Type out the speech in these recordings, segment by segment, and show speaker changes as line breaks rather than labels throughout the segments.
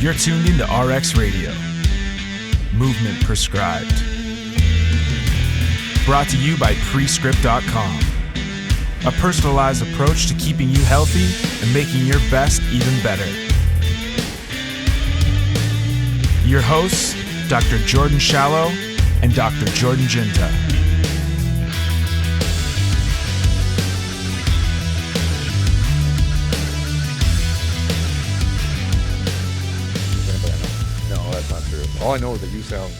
You're tuned into RX Radio. Movement prescribed. Brought to you by Prescript.com. A personalized approach to keeping you healthy and making your best even better. Your hosts, Dr. Jordan Shallow and Dr. Jordan Ginta.
All I know is that you sound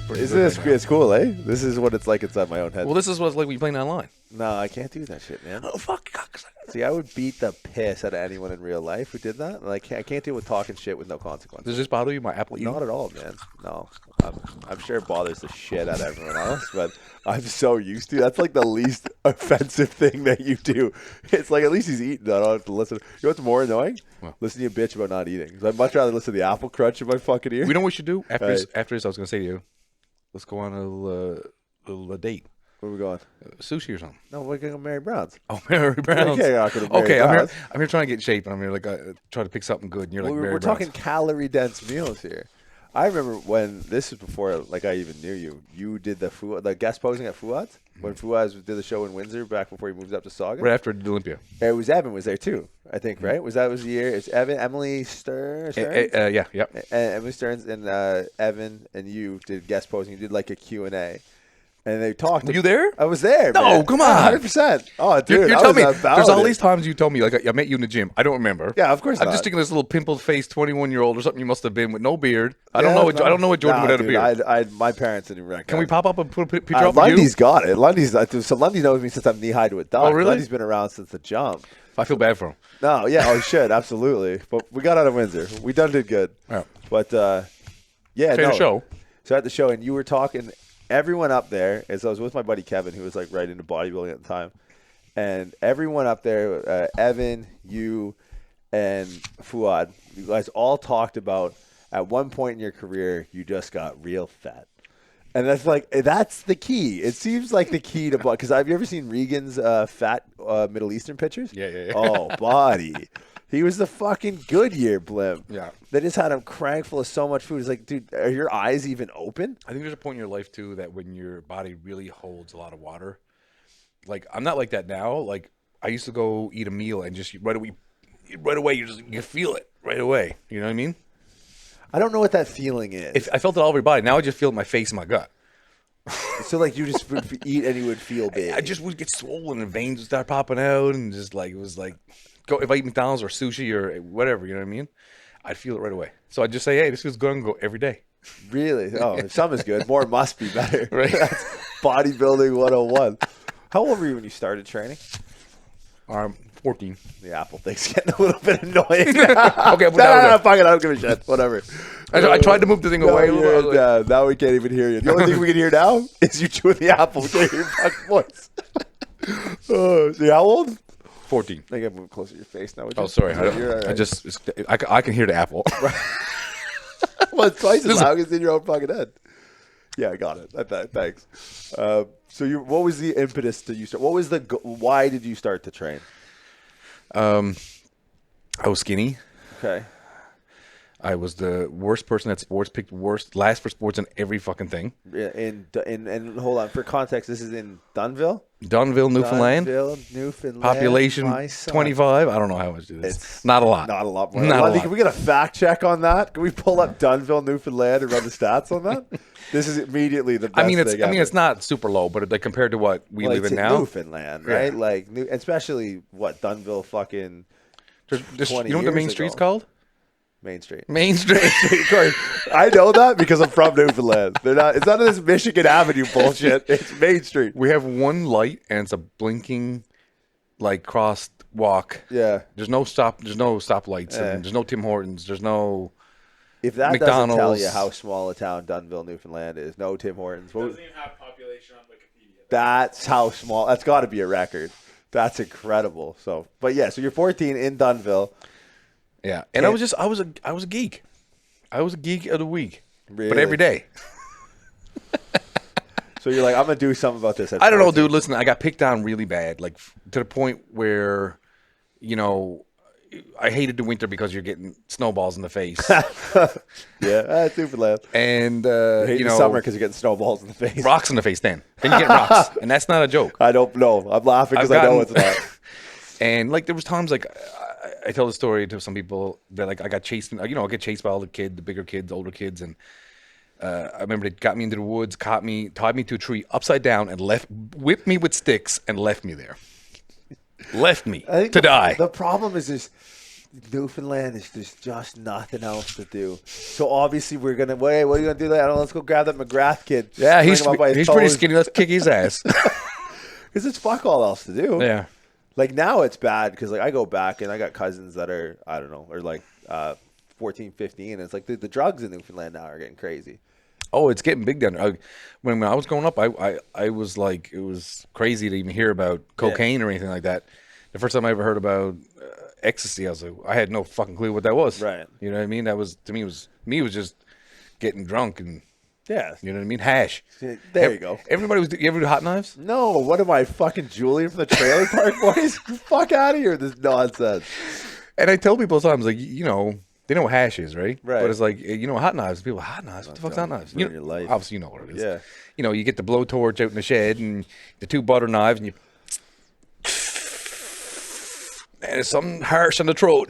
pretty
Isn't
good
this
right now.
it's cool, eh? This is what it's like inside my own head.
Well, this is what it's like when you're playing online.
No, I can't do that shit, man.
Oh, fuck.
See, I would beat the piss out of anyone in real life who did that. Like, I can't deal with talking shit with no consequences.
Does this bother you, my Apple eating?
Not at all, man. No. I'm sure it bothers the shit out of everyone else, but I'm so used to it. That's like the least offensive thing that you do. It's like, at least he's eating. I don't have to listen. You know what's more annoying? What? Listen to you bitch about not eating. 'Cause I'd much rather listen to the apple crunch in my fucking ear.
We know what we should do? After this, I was going to say to you, let's go on a little date.
Where are we going?
Sushi or something.
No, we're going to Mary Brown's.
Oh, Mary Brown's.
Okay,
I'm here trying to get in shape, and I'm here like trying to pick something good, and you're like Mary
we're
Brown's.
talking calorie-dense meals here. I remember when, this is before like I even knew you, you did the guest posing at Fuad's? When Fuad's did the show in Windsor back before he moved up to Sauga?
Right after the Olympia.
It was Evan was there too, I think, right? Was the year? It's Evan, Emily Stearns?
Yeah.
Emily Stearns and Evan and you did guest posing. You did like a Q&A. And they talked.
Were you there?
I was there.
No,
man.
come on.
100%. Oh, dude.
You're telling me. There's all these times you told me, like, I met you in the gym. I don't remember.
Yeah, of course
I'm
not.
just thinking this little pimpled face 21-year-old or something you must have been with no beard. I don't know what Jordan without a beard.
My parents didn't recognize.
Can we pop up and put a picture up of you?
Lundy's got it. Lundy knows me since I'm knee-high to a dog.
Oh, really?
Lundy's been around since the jump.
I feel bad for him.
No, yeah, he should, absolutely. But we got out of Windsor. We did good.
Yeah.
But, yeah,
the show.
So at the show, and you were talking, everyone up there, as I was with my buddy Kevin, who was like right into bodybuilding at the time, and everyone up there, Evan, you, and Fuad, you guys all talked about at one point in your career, you just got real fat. And that's the key. It seems like the key to, because have you ever seen Regan's fat Middle Eastern pictures?
Yeah.
Oh, body. He was the fucking Goodyear blimp.
Yeah.
They just had him crank full of so much food. It's like, dude, are your eyes even open?
I think there's a point in your life, too, that when your body really holds a lot of water. Like, I'm not like that now. Like, I used to go eat a meal and just right away, you feel it right away. You know what I mean?
I don't know what that feeling is.
I felt it all over my body. Now I just feel it in my face and my gut.
So, like, you just would eat and you would feel big.
I just would get swollen and veins would start popping out and just like, it was like, if I eat McDonald's or sushi or whatever, you know what I mean? I'd feel it right away. So I'd just say, hey, this is going to go every day.
Really? Oh, if some is good, more must be better.
Right.
That's bodybuilding 101. How old were you when you started training?
14.
The apple thing's getting a little bit annoying.
Okay,
fuck it, I don't give a shit. Whatever.
I tried to move the thing away a little bit.
Now we can't even hear you. The only thing we can hear now is you chewing the apple. We can't hear your fucking voice. See, how old?
14.
I think I moved closer to your face now.
Oh, sorry.
You're all right.
I can hear the apple.
Well, it's twice as loud as in your own fucking head. Yeah, I got it. Thanks. So what was the impetus to you start? What was why did you start to train?
I was skinny.
Okay.
I was the worst person at sports, picked last for sports in every fucking thing.
Yeah, and hold on, for context, this is in Dunville?
Dunville, Newfoundland.
Newfoundland.
Population 25. I don't know how much it is. It's not a lot.
Not a lot more.
Not a lot.
Can we get a fact check on that? Can we pull up Dunville, Newfoundland, and run the stats on that? This is immediately the best thing ever.
it's not super low, but like compared to what we live in now.
Newfoundland, right?
Yeah.
Like, especially what Dunville fucking.
You know what the main street's called?
Main Street.
Main Street.
Of course. I know that because I'm from Newfoundland. It's not this Michigan Avenue bullshit. It's Main Street.
We have one light and it's a blinking like crosswalk.
Yeah.
There's no stoplights and there's no Tim Hortons. There's no
If that
McDonald's.
doesn't tell you how small a town Dunville, Newfoundland is, no Tim Hortons.
It doesn't even have population on Wikipedia.
That's how small. That's got to be a record. That's incredible. So, but yeah, so you're 14 in Dunville.
Yeah, and I was a geek. I was a geek of the week,
Really?
but every day.
So you're like, I'm gonna do something about this.
I don't know, dude. Listen, I got picked on really bad, like to the point where, you know, I hated the winter because you're getting snowballs in the face.
Yeah, Newfoundland.
And,
Hate
you
the
know,
summer because you're getting snowballs in the face.
rocks in the face then. Then you get rocks. And that's not a joke.
I don't know. I'm laughing because I know it's not.
And, like, there was times, like, I tell the story to some people that, like, I got chased, I get chased by all the bigger kids, older kids, and I remember they got me into the woods, tied me to a tree upside down, and whipped me with sticks and left me there. Left me to die.
The problem is this. Newfoundland is there's just nothing else to do. So obviously we're gonna wait. What are you gonna do? I don't know. Let's go grab that McGrath kid.
Yeah, he's
Bring him up by his
pretty
toes.
skinny. Let's kick his ass.
Because it's fuck all else to do.
Yeah.
Like now it's bad because like I go back and I got cousins that are I don't know or like 14, 15. And it's like the drugs in Newfoundland now are getting crazy.
Oh, it's getting big down there. When I was growing up, I was like, it was crazy to even hear about cocaine or anything like that. The first time I ever heard about ecstasy, I was like, I had no fucking clue what that was.
Right.
You know what I mean? That was, to me, it was just getting drunk and,
Yeah.
you know what I mean? Hash.
There you go.
Everybody was, you ever do hot knives?
No, what am I fucking Julian from the trailer park boys? Fuck out of here with this nonsense.
And I tell people sometimes, like, you know, they know what hash is, right?
Right.
But it's like, you know, hot knives. People, hot knives? What the fuck's hot knives?
ruin your life.
Obviously, you know what it is.
Yeah.
You know, you get the blowtorch out in the shed and the 2 butter knives and you... And it's something harsh on the throat.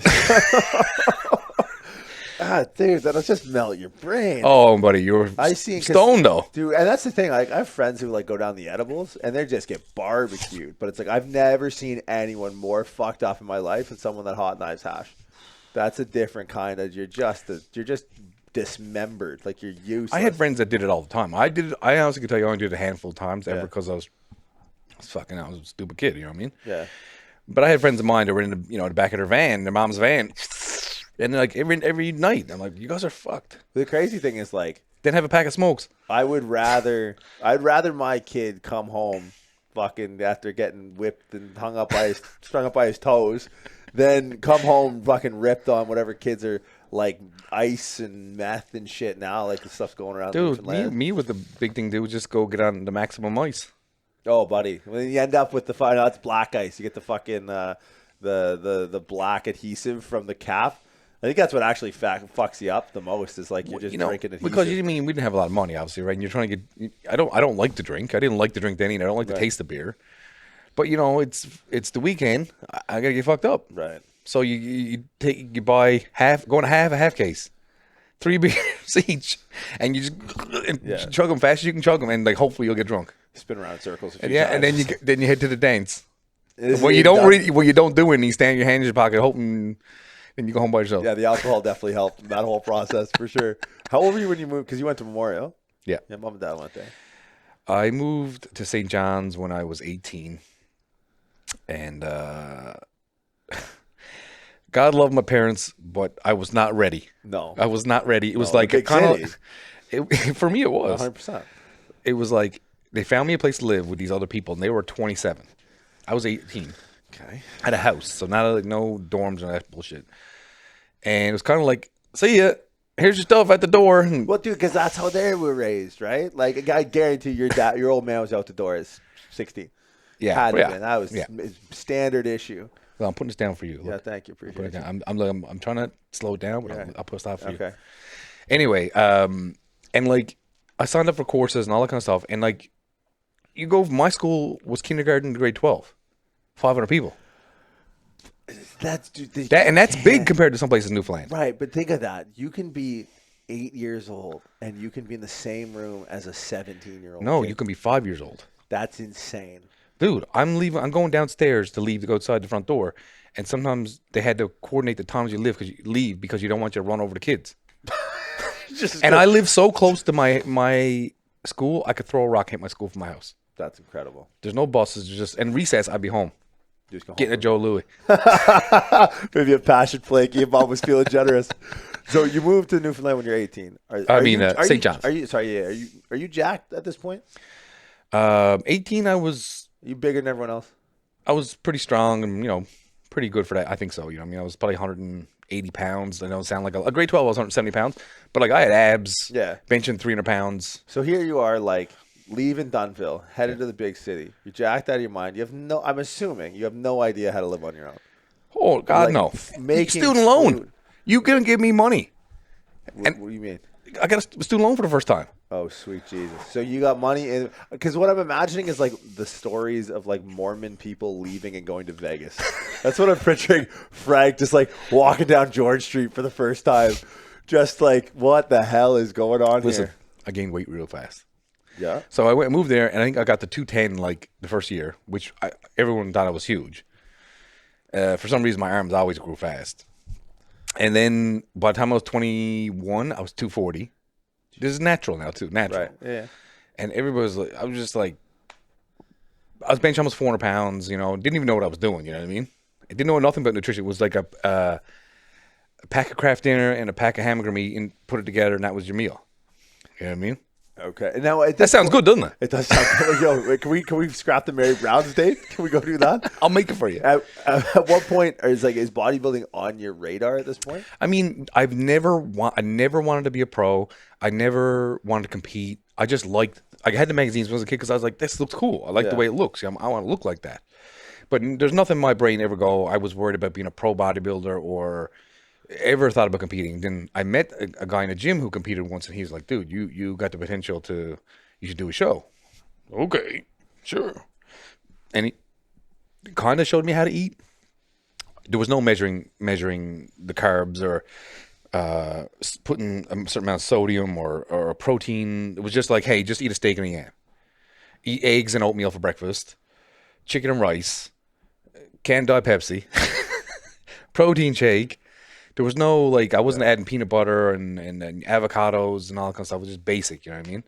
Dude, that'll just melt your brain.
Oh, buddy, you're stoned, though.
Dude, and that's the thing. Like, I have friends who, like, go down the edibles, and they just get barbecued. But it's like, I've never seen anyone more fucked up in my life than someone that hot knives hash. That's a different kind of, you're just dismembered. Like, you're useless.
I had friends that did it all the time. I honestly could tell you I only did it a handful of times ever because I was a stupid kid, you know what I mean?
Yeah.
But I had friends of mine that were in the back of their van, their mom's van, and like every night, I'm like, you guys are fucked.
The crazy thing is, like,
Then have a pack of smokes.
I'd rather my kid come home fucking after getting whipped and strung up by his toes than come home fucking ripped on whatever kids are like ice and meth and shit now. Like the stuff's going around.
Dude, me with the big thing, dude, just go get on the maximum ice.
Oh, buddy, when you end up with that's black ice. You get the fucking the black adhesive from the cap. I think that's what actually fucks you up the most is like you're just drinking adhesive.
Because we didn't have a lot of money, obviously, right? And you're trying to get. I don't like to drink. I didn't like to drink then. I don't like to taste the beer. But it's the weekend. I gotta get fucked up.
Right.
So you buy a half case, 3 beers each, and you just chug them fast as you can chug them, and like hopefully you'll get drunk.
Spin around in circles.
And then you head to the dance. Well, you don't do anything. You stand in your hand in your pocket, hoping, and you go home by yourself.
Yeah, the alcohol definitely helped in that whole process for sure. How old were you when you moved? Because you went to Memorial.
Yeah.
Yeah, mom and dad went there.
I moved to St. John's when I was 18, and God love my parents, but I was not ready.
No,
I was not ready. It was like for me. It was
100%.
It was like they found me a place to live with these other people, and they were 27. I was 18.
Okay,
I had a house, so no dorms or that bullshit. And it was kind of like, see ya. Here's your stuff at the door.
Well, dude, because that's how they were raised, right? Like, I guarantee your old man was out the door at 60.
Yeah,
Had to been. That was standard issue.
Well, I'm putting this down for you. Look.
Yeah, thank you. Appreciate it.
I'm trying to slow it down, but I'll put a stop for you.
Okay.
Anyway, and like I signed up for courses and all that kind of stuff, and like you go. My school was kindergarten to grade 12, 500 people.
That's
big compared to some places in Newfoundland.
Right, but think of that. You can be 8 years old and you can be in the same room as a 17-year-old.
No,
kid.
you can be 5 years old.
That's insane.
Dude, I'm going downstairs to leave to go outside the front door, and sometimes they had to coordinate the times you leave because you don't want you to run over the kids. I live so close to my school, I could throw a rock, hit my school from my house.
That's incredible.
There's no buses, and recess, I'd be home. Getting a Joe Louis.
Maybe a passion flaky. Your mom was feeling generous. So you moved to Newfoundland when you're 18.
St. John's.
Are you jacked at this point?
18, I was.
Are you bigger than everyone else?
I was pretty strong and pretty good for that. I think so. I was probably 180 pounds. I know it sound like a grade 12. I was 170 pounds, but like I had abs.
Yeah.
Benching 300 pounds.
So here you are, like. Leaving Dunville, headed to the big city. You're jacked out of your mind. I'm assuming you have no idea how to live on your own.
Oh God,
Like,
no!
making
Student loan.
food.
You gonna give me money?
What do you mean?
I got a student loan for the first time.
Oh, sweet Jesus. So you got money in, because what I'm imagining is like the stories of like Mormon people leaving and going to Vegas. That's what I'm picturing. Frank just like walking down George Street for the first time. Just like, what the hell is going on
Listen,
here?
I gained weight real fast.
Yeah.
So I went and moved there, and I think I got to 210 like the first year, which everyone thought I was huge. For some reason, my arms always grew fast. And then by the time I was 21, I was 240. This is natural now, too. Natural.
Right. Yeah.
And everybody was like, I was benching almost 400 pounds, you know, didn't even know what I was doing, you know what I mean? I didn't know nothing about nutrition. It was like a pack of Kraft dinner and a pack of hamburger meat and put it together, and that was your meal. You know what I mean?
Okay. And now
That sounds good, doesn't it?
It does sound good. Yo, wait, can we scrap the Mary Brown's date? Can we go do that?
I'll make it for you.
At what point is bodybuilding on your radar at this point?
I mean, I never wanted to be a pro. I never wanted to compete. I just liked. I had the magazines when I was a kid because I was like, "This looks cool. I like the way it looks. I want to look like that." But there's nothing in my brain ever go. I was worried about being a pro bodybuilder or ever thought about competing. Then I met a guy in a gym who competed once, and he was like, "Dude, you got the potential to. You should do a show." Okay, sure. And he kind of showed me how to eat. There was no measuring the carbs or putting a certain amount of sodium or a protein. It was just like, hey, just eat a steak and a yam. Eat eggs and oatmeal for breakfast. Chicken and rice. Canned Diet Pepsi. Protein shake. There was no, like, I wasn't adding peanut butter and avocados and all that kind of stuff. It was just basic, you know what I mean?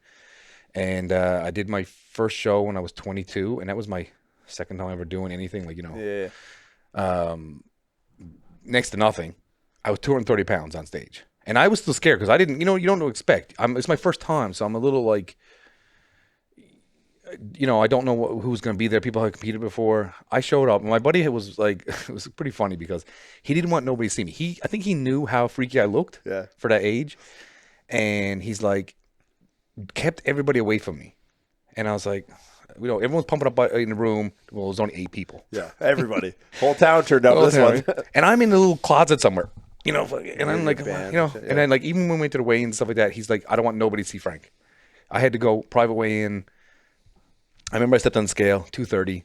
And I did my first show when I was 22, and that was my second time ever doing anything, like, you know.
Yeah.
Next to nothing. I was 230 pounds on stage. And I was still scared because I didn't, you know, you don't know what to expect. It's my first time, so I'm a little like, you know, I don't know who's going to be there. People have competed before. I showed up, and my buddy was like, it was pretty funny because he didn't want nobody to see me. I think he knew how freaky I looked for that age. And he's like, kept everybody away from me. And I was like, you know, everyone's pumping up in the room. Well, it was only 8 people.
Yeah, everybody. Whole town turned out this one.
And I'm in a little closet somewhere, you know, and I'm like, you know, and then like even when we went to the weigh-in and stuff like that, he's like, I don't want nobody to see Frank. I had to go private weigh-in. I remember I stepped on the scale, 230,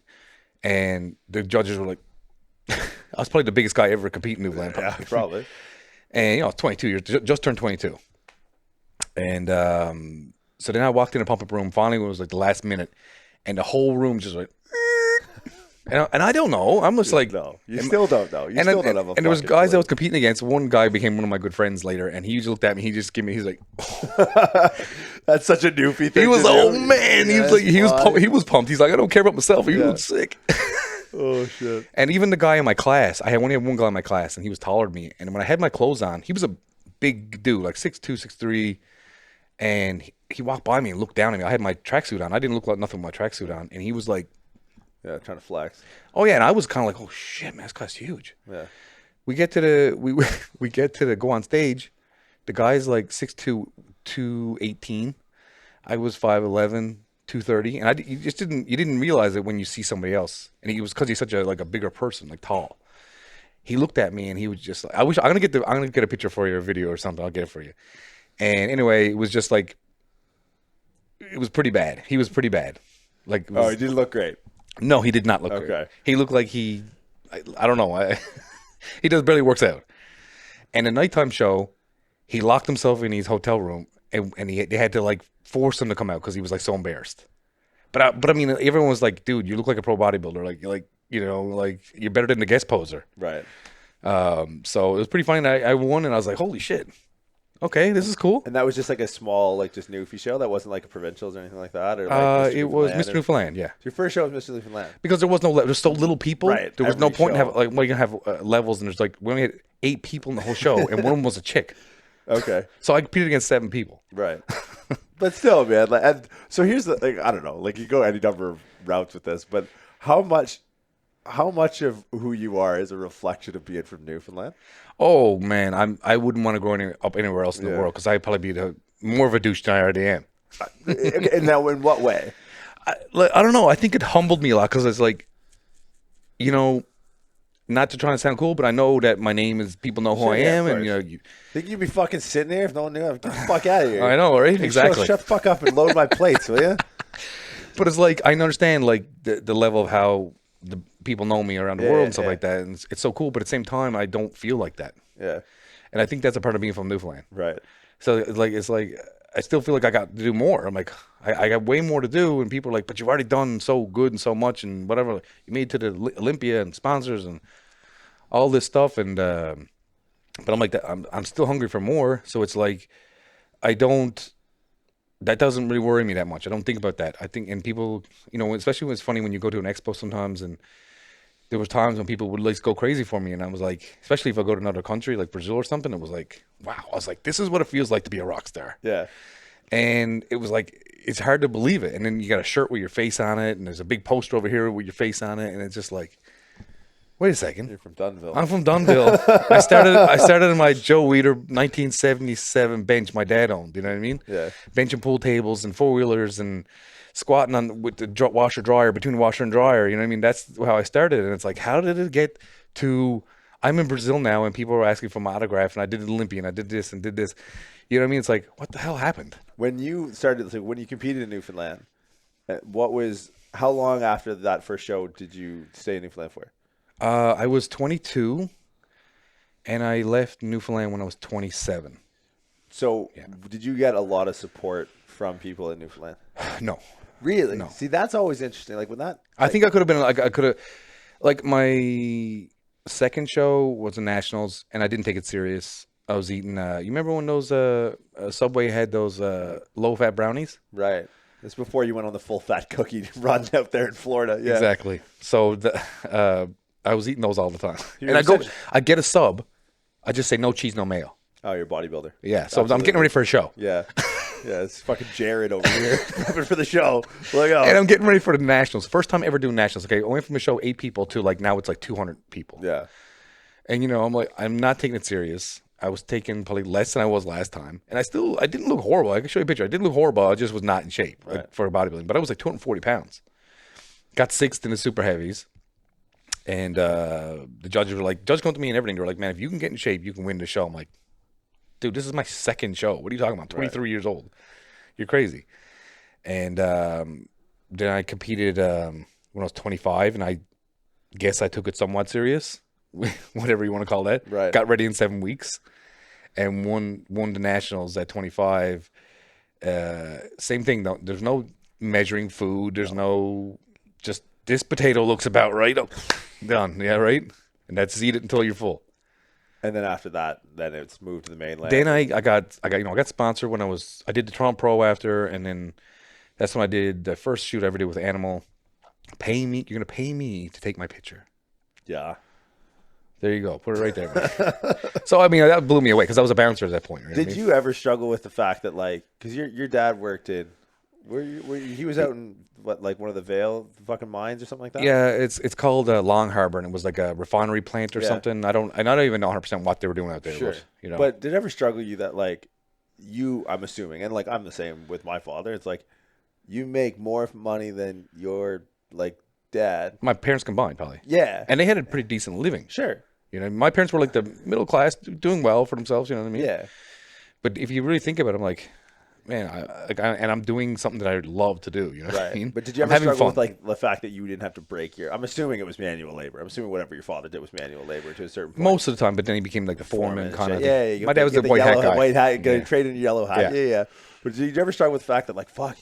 and the judges were like, I was probably the biggest guy ever competing in Newfoundland.
Yeah, probably.
And, you know, I was 22 years, just turned 22. And so then I walked in the pump-up room. Finally, it was like the last minute, and the whole room just went, and I don't know. I'm just like,
no, you still don't know. You still don't have a.
And there was guys I was competing against. One guy became one of my good friends later, and he just looked at me. He just gave me. He's like,
that's such a Newfie thing.
He was,
oh
man. He was like, he was pumped. He's like, I don't care about myself. He was sick.
Oh shit.
And even the guy in my class, I only had one guy in my class, and he was taller than me. And when I had my clothes on, he was a big dude, like 6'2", 6'3", and he walked by me and looked down at me. I had my tracksuit on. I didn't look like nothing with my tracksuit on, and he was like,
yeah, trying to flex.
Oh yeah, and I was kind of like, oh shit, man, this guy's huge.
Yeah.
We get to the go on stage. The guy's like 6'2", 218. I was 5'11", 230, and you didn't realize it when you see somebody else. And he was, because he's such a bigger person, like tall. He looked at me and he was just like, I'm gonna get a picture for you or a video or something. I'll get it for you. And anyway, it was just like, it was pretty bad. He was pretty bad. Like,
he didn't look great.
No, he did not look good. He looked like I don't know. He just barely works out. And the nighttime show, he locked himself in his hotel room, and they had to like force him to come out because he was like so embarrassed. But I mean, everyone was like, "Dude, you look like a pro bodybuilder. Like you know, like you're better than the guest poser."
Right.
So it was pretty funny. I won, and I was like, "Holy shit! Okay, this is cool."
And that was just like a small, like just Newfie show. That wasn't like a provincials or anything like that. Or like
it was Mr. Newfoundland. Yeah.
Your first show was Mr. Newfoundland.
Because there's so little people.
Right.
There was no point in having like, well, you can have levels, and there's like we only had 8 people in the whole show, and one of them was a chick.
Okay.
So I competed against 7 people.
Right. But still, man. Like, and so here's the thing. I don't know. Like you go any number of routes with this, but how much of who you are is a reflection of being from Newfoundland?
Oh man, I wouldn't want to grow up anywhere else in the world because I'd probably be more of a douche than I already am.
And now, in what way?
I don't know. I think it humbled me a lot because it's like, you know, not to try to sound cool, but I know that my name is, people know who I am. And,
think you'd be fucking sitting there if no one knew? Get the fuck out of here.
I know, right? Exactly.
Shut the fuck up and load my plates, will you?
But it's like, I understand like the level of how the people know me around the world and stuff like that. And it's so cool. But at the same time, I don't feel like that.
Yeah.
And I think that's a part of being from Newfoundland.
Right.
So it's like I still feel like I got to do more. I'm like, I got way more to do. And people are like, but you've already done so good and so much and whatever. You made it to the Olympia and sponsors and all this stuff. And, but I'm like, I'm still hungry for more. So it's like, that doesn't really worry me that much. I don't think about that. I think, and people, especially when it's funny when you go to an expo sometimes, and there was times when people would like go crazy for me. And I was like, especially if I go to another country like Brazil or something, it was like, wow. I was like, this is what it feels like to be a rock star.
Yeah.
And it was like, it's hard to believe it. And then you got a shirt with your face on it, and there's a big poster over here with your face on it. And it's just like, wait a second.
You're from Dunville.
I'm from Dunville. I started in my Joe Weider 1977 bench my dad owned. You know what I mean?
Yeah.
Bench and pool tables and 4-wheelers and squatting on with the washer dryer, between washer and dryer. You know what I mean? That's how I started. And it's like, how did it get to? I'm in Brazil now, and people are asking for my autograph, and I did the Olympia, and I did this and did this. You know what I mean? It's like, what the hell happened?
When you started, when you competed in Newfoundland, how long after that first show did you stay in Newfoundland for?
I was 22, and I left Newfoundland when I was 27.
So, did you get a lot of support from people in Newfoundland?
No.
Really?
No.
See, that's always interesting. Like, when that...
I think I could have been, like, my second show was the Nationals, and I didn't take it serious. I was eating, you remember when those, Subway had those low-fat brownies?
Right. It's before you went on the full-fat cookie run out there in Florida. Yeah.
Exactly. So, I was eating those all the time.
You're
And I get a sub. I just say no cheese, no mayo.
Oh, you're a bodybuilder.
Yeah. So I'm getting ready for a show.
Yeah. Yeah, it's fucking Jared over here prepping for the show. Look out.
And I'm getting ready for the Nationals. First time ever doing Nationals. Okay, I went from a show 8 people to like now it's like 200 people.
Yeah.
And I'm like, I'm not taking it serious. I was taking probably less than I was last time. And I didn't look horrible. I can show you a picture. I didn't look horrible. I just was not in shape for bodybuilding. But I was like 240 pounds. Got 6th in the super heavies. And the judges were like, come to me and everything. They were like, man, if you can get in shape, you can win the show. I'm like, dude, this is my second show. What are you talking about? I'm 23 years old. You're crazy. And then I competed when I was 25, and I guess I took it somewhat serious, whatever you want to call that.
Right.
Got ready in 7 weeks and won the Nationals at 25. Same thing, though. There's no measuring food. There's no just this potato looks about right. Oh, done. Yeah, right? And that's eat it until you're full.
And then after that, then it's moved to the mainland.
Then I got sponsored when I did the Toronto Pro after, and then that's when I did the first shoot I ever did with Animal. You're gonna pay me to take my picture.
Yeah.
There you go. Put it right there. Man. So I mean that blew me away because I was a bouncer at that point. Right?
Did you ever struggle with the fact that because your dad worked in, he was out in one of the Vale fucking mines or something like that?
Yeah, it's called Long Harbor, and it was like a refinery plant or something. I don't even know 100% what they were doing out there.
Sure. But did it ever struggle you that I'm assuming, and I'm the same with my father. It's like you make more money than your dad.
My parents combined probably.
Yeah. And
they had a pretty decent living.
Sure.
My parents were like the middle class, doing well for themselves. You know what I mean?
Yeah.
But if you really think about it, I'm like, man, and I'm doing something that I love to do. You know what I mean?
But did you ever struggle with the fact that you didn't have to break I'm assuming it was manual labor. I'm assuming whatever your father did was manual labor to a certain point.
Most of the time, but then he became like the foreman kind of.
Yeah.
My dad was the white hat guy.
White hat, trade in your yellow hat. Yeah. But did you ever struggle with the fact that fuck,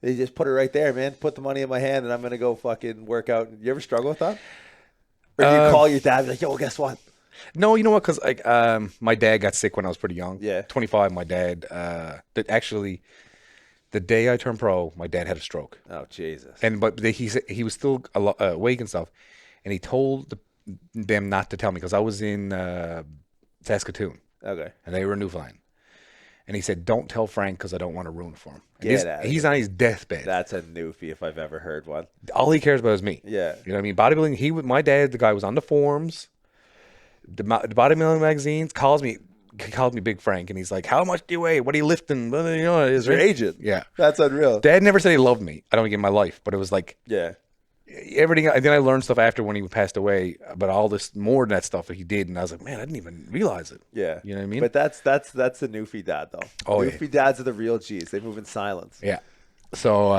they just put it right there, man. Put the money in my hand, and I'm gonna go fucking work out. You ever struggle with that? Or do you call your dad and be like, yo, well, guess what?
No, you know what? Because my dad got sick when I was pretty young.
Yeah.
25. My dad. Actually, the day I turned pro, my dad had a stroke.
Oh Jesus!
But he was still awake and stuff, and he told them not to tell me because I was in Saskatoon.
Okay.
And they were in Newfoundland. And he said, "Don't tell Frank because I don't want to ruin it for him."
He's
on his deathbed.
That's a Newfie if I've ever heard one.
All he cares about is me.
Yeah.
You know what I mean? Bodybuilding. My dad, the guy, was on the forums, the bodybuilding magazines. Called me Big Frank, and he's like, "How much do you weigh? What are you lifting?"
Is your agent?
Yeah.
That's unreal.
Dad never said he loved me. I don't get my life, but it was like,
yeah.
everything. And then I learned stuff after when he passed away, but all this more than that stuff that he did, and I was like, man, I didn't even realize it.
Yeah,
you know what I mean.
But that's the Newfie dad though.
Oh,
Newfie dads are the real G's. They move in silence.
Yeah. So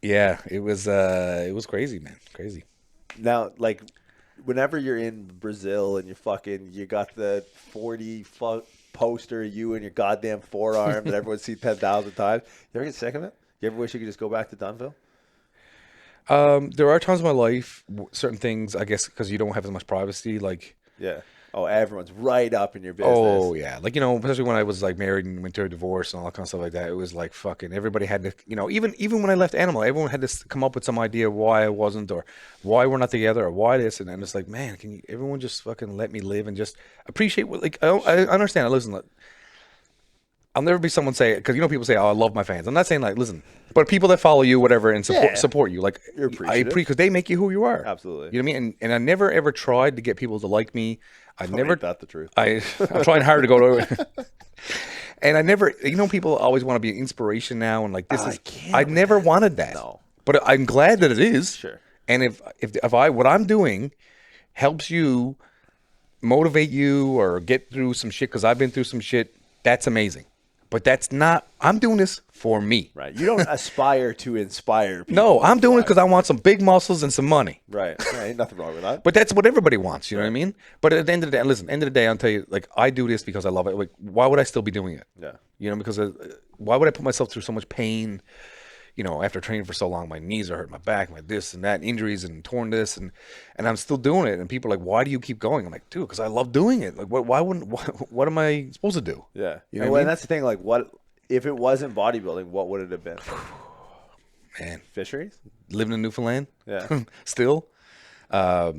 yeah, it was crazy, man, crazy.
Now, like, whenever you're in Brazil and you got the 40 poster of you and your goddamn forearm that everyone's seen 10,000 times, you ever get sick of it? You ever wish you could just go back to Dunville?
There are times in my life, certain things, I guess, because you don't have as much privacy, like.
Yeah. Oh, everyone's right up in your business.
Oh, yeah. Like, especially when I was, like, married and went through a divorce and all that kind of stuff like that, it was, like, fucking everybody had to, even when I left Animal, everyone had to come up with some idea of why I wasn't or why we're not together or why this. And it's like, man, everyone just fucking let me live and just appreciate what, like, I understand. Listen, I'll never be someone say, because people say, oh, I love my fans. I'm not saying, like, listen, but people that follow you, whatever, and support you, like,
You're appreciative.
because they make you who you are.
Absolutely.
You know what I mean? And I never ever tried to get people to like me.
Ain't that the truth?
I'm trying hard to go to, and I never, people always want to be an inspiration now, and like I never wanted that.
No.
But I'm glad that it is.
Sure.
And if what I'm doing helps you, motivate you, or get through some shit, because I've been through some shit, that's amazing. But that's not. I'm doing this for me.
Right. You don't aspire to inspire people.
No, I'm doing it because I want some big muscles and some money.
Right. Yeah, ain't nothing wrong with that.
But that's what everybody wants, you know what I mean? But at the end of the day, listen, end of the day, I'll tell you, like, I do this because I love it. Like, why would I still be doing it?
Yeah.
Because why would I put myself through so much pain, after training for so long? My knees are hurting, my back, my this and that, injuries and torn this, and I'm still doing it. And people are like, why do you keep going? I'm like, dude, because I love doing it. Like, what am I supposed to do?
Yeah.
You know what I mean?
That's the thing. Like, what if it wasn't bodybuilding? What would it have been?
Man,
fisheries.
Living in Newfoundland.
Yeah.
Still, like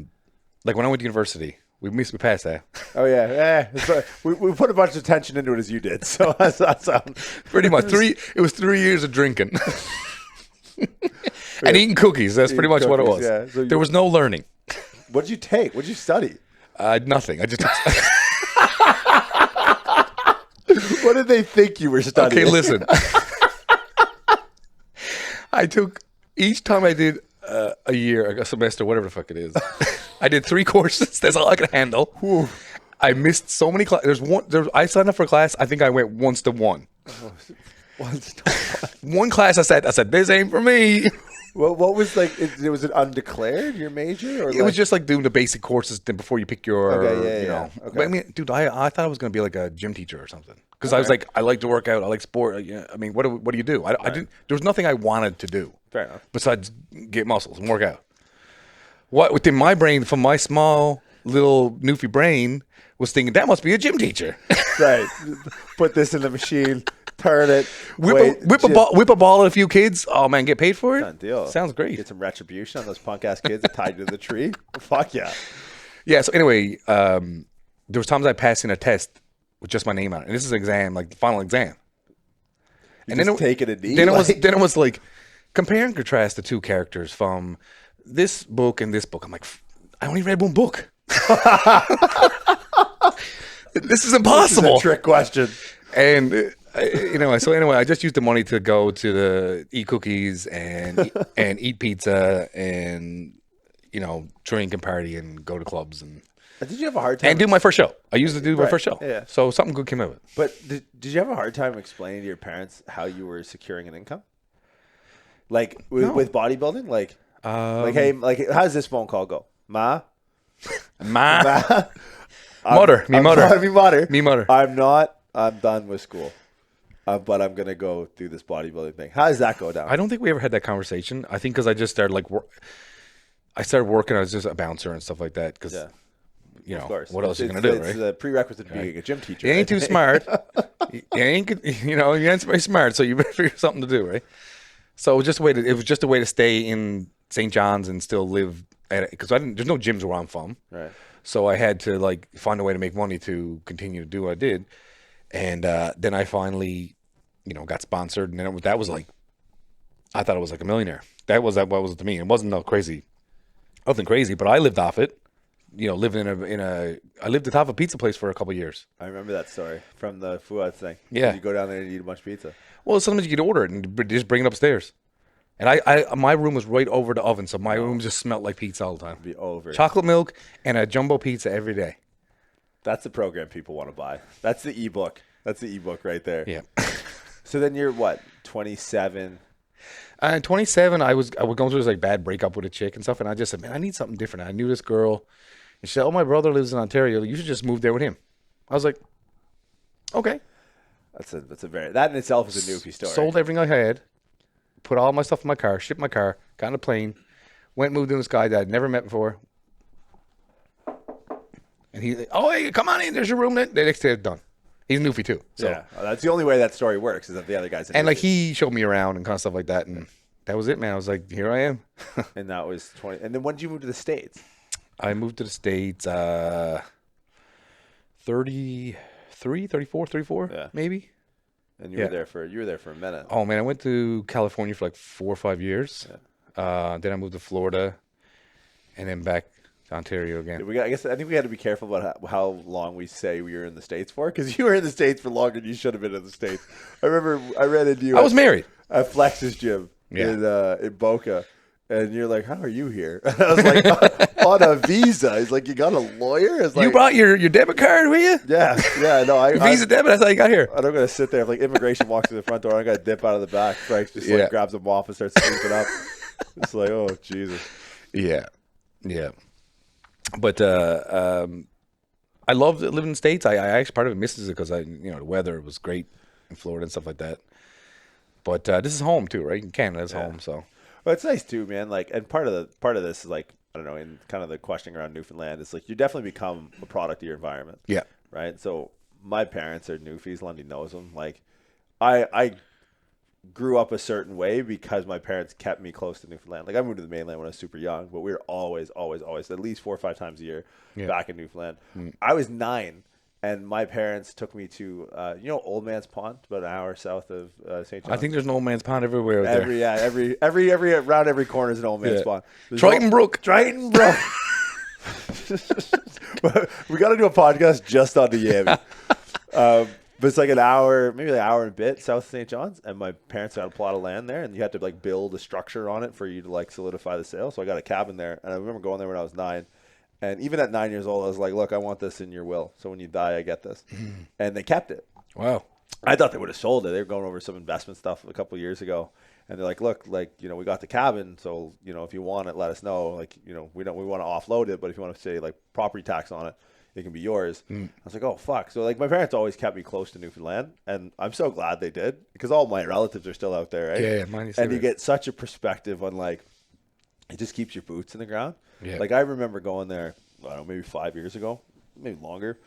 when I went to university, we passed that.
Oh yeah. So we put a bunch of attention into it as you did. So that's
pretty much It was 3 years of drinking and eating cookies. That's pretty much what it was.
Yeah. So
there was no learning.
What did you take? What did you study?
Nothing. I just.
What did they think you were studying?
Okay, listen. I took each time I did a year, a semester, whatever the fuck it is. I did 3 courses. That's all I could handle.
Whew.
I missed so many classes. I signed up for a class. I think I went once to one. One class I said, this ain't for me.
Well, what was was it undeclared, your major? Or
it was just like doing the basic courses before you pick your,
Okay.
But I mean, dude, I thought I was going to be like a gym teacher or something. Because I was like, I like to work out. I like sport. I mean, what do you do? I didn't. There was nothing I wanted to do.
Fair enough.
Besides get muscles and work out. What within my brain, from my small little Newfie brain, was thinking that must be a gym teacher.
Right. Put this in the machine, turn it,
whip a ball at a few kids. Oh man, get paid for it.
Done deal.
Sounds great.
Get some retribution on those punk ass kids that tied you to the tree. Fuck yeah.
Yeah. So anyway, there was times I passed in a test with just my name on it, and this is an exam, like the final exam.
And then taking a knee.
Then it was like compare and contrast the two characters from this book and this book. I'm like, I only read one book. This is impossible.
This is a trick question.
And so anyway, I just used the money to go to the eat cookies and eat pizza and drink and party and go to clubs and.
Did you have a hard time?
And do my first show. I used to do my first show.
Yeah.
So something good came out of it.
But did you have a hard time explaining to your parents how you were securing an income? Like with bodybuilding? Like hey, how does this phone call go? Ma?
Mutter.
Me mutter. I'm done with school. But I'm going to go do this bodybuilding thing. How does that go down?
I don't think we ever had that conversation. I think because I just started I started working. I was just a bouncer and stuff like that. Because, of course. What else are you going to do, right?
It's a prerequisite to being a gym teacher.
You ain't too smart. You ain't very smart, so you better figure something to do, right? So it was just a way to stay in St. John's and still live at it. Because there's no gyms where I'm from. Right. So I had to find a way to make money to continue to do what I did. And then I finally, got sponsored. And then that was I thought it was like a millionaire. That was what was it to me. It wasn't nothing crazy, but I lived off it. Living I lived atop a pizza place for a couple of years.
I remember that story from the Fuad thing.
Yeah.
You go down there and eat a bunch of pizza.
Well, sometimes you could order it and just bring it upstairs. And my room was right over the oven, so my room just smelled like pizza all the time.
Be over.
Chocolate milk and a jumbo pizza every day.
That's the program people want to buy. That's the ebook. That's the ebook right there.
Yeah.
So then you're what, 27?
27, I was going through this like bad breakup with a chick and stuff, and I just said, man, I need something different. I knew this girl, and she said, oh, my brother lives in Ontario. You should just move there with him. I was like, okay.
That's a very, that in itself is a Newfie story.
Sold everything I had, put all my stuff in my car, shipped my car, got on a plane, went and moved in this guy that I'd never met before. And he's like, oh, hey, come on in. There's your room. The next day, it's done. He's Newfie too. So.
Yeah, well, that's the only way that story works is that the other guy's a
and like
Newfie.
he showed me around and kind of stuff like that, and that was it, man. I was like, here I am.
And that was 20. And then when did you move to the States?
I moved to the States 33, 34,
Yeah.
maybe.
And you were there for a minute.
Oh man, I went to California for like 4 or 5 years. Then I moved to Florida, and then back to Ontario again.
I think we had to be careful about how long we say we were in the States for, because you were in the States for longer than you should have been in the States. I remember I ran into you.
I was married
at Flex's gym in Boca, and you're like, "How are you here?" And I was like, "On a visa." He's like, "You got a lawyer?" It's like,
you brought your debit card with you?
Yeah. No,
Visa debit. That's how you got here.
I'm going to sit there. If like immigration walks through the front door, I got to dip out of the back. Frank's just like grabs a mop and starts sweeping up. It's like, oh Jesus.
Yeah. But I loved living in the States. I actually part of it misses it because the weather was great in Florida and stuff like that. But this is home too, right? In Canada's home, so.
Well, it's nice too, man. Like, and part of this is like, I don't know, in kind of the questioning around Newfoundland, it's like you definitely become a product of your environment.
Yeah.
Right. So my parents are Newfies. Lundy knows them. Like, I grew up a certain way because my parents kept me close to Newfoundland. Like, I moved to the mainland when I was super young, but we were always at least 4 or 5 times a year back in Newfoundland. I was 9, and my parents took me to Old Man's Pond, about an hour south of St. John's.
I think there's an Old Man's Pond everywhere out there.
Every around every corner is an Old Man's Pond.
Triton Brook.
We got to do a podcast just on the Yammy. But it's like an hour, maybe an hour and a bit south of St. John's, and my parents had a plot of land there, and you had to like build a structure on it for you to like solidify the sale. So I got a cabin there, and I remember going there when I was 9, and even at 9 years old, I was like, "Look, I want this in your will, so when you die, I get this." And they kept it.
Wow.
I thought they would have sold it. They were going over some investment stuff a couple of years ago, and they're like, "Look, like we got the cabin, so if you want it, let us know. Like we want to offload it, but if you want to say like property tax on it, it can be yours." I was like, oh, fuck. So, like, my parents always kept me close to Newfoundland, and I'm so glad they did, because all my relatives are still out there, right?
Yeah, mine is.
And you get such a perspective on, like, it just keeps your boots in the ground.
Yeah.
Like, I remember going there, I don't know, maybe 5 years ago, maybe longer,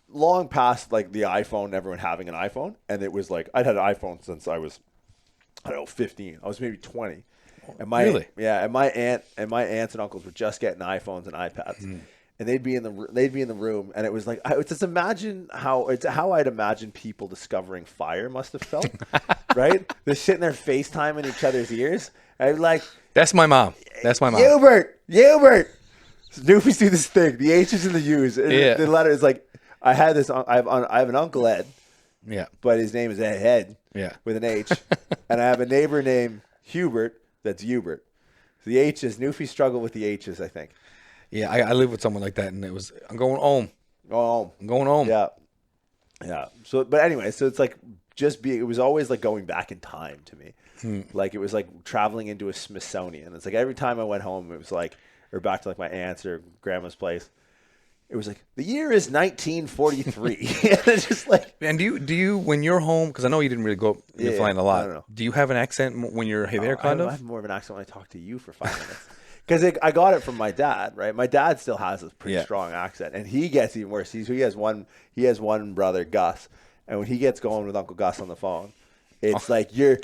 long past, like, the iPhone, everyone having an iPhone, and it was, like, I'd had an iPhone since I was, 15. I was maybe 20. And
really?
Yeah, and my aunts and uncles were just getting iPhones and iPads. And they'd be in the room, and it was like, just imagine how I'd imagine people discovering fire must have felt, right? They're sitting there FaceTiming each other's ears. I'm like,
that's my mom.
Hubert. Newfies do this thing, the H's and the U's. And the letter is like, I have an Uncle Ed, but his name is Ed, with an H, and I have a neighbor named Hubert. That's Hubert. So the H's, Newfie struggle with the H's, I think.
Yeah, I live with someone like that, and I'm going home. I'm going home.
Yeah. So, but anyway, so it's like it was always like going back in time to me. Like it was like traveling into a Smithsonian. It's like every time I went home, it was like, or back to like my aunt's or grandma's place. It was like, the year is 1943. And it's just like.
And do you when you're home, because I know you didn't really go up flying a lot. I don't know. Do you have an accent when you're there, kind of?
I have more of an accent when I talk to you for 5 minutes. Because I got it from my dad, right? My dad still has a pretty strong accent, and he gets even worse. He has one brother, Gus, and when he gets going with Uncle Gus on the phone, it's like you're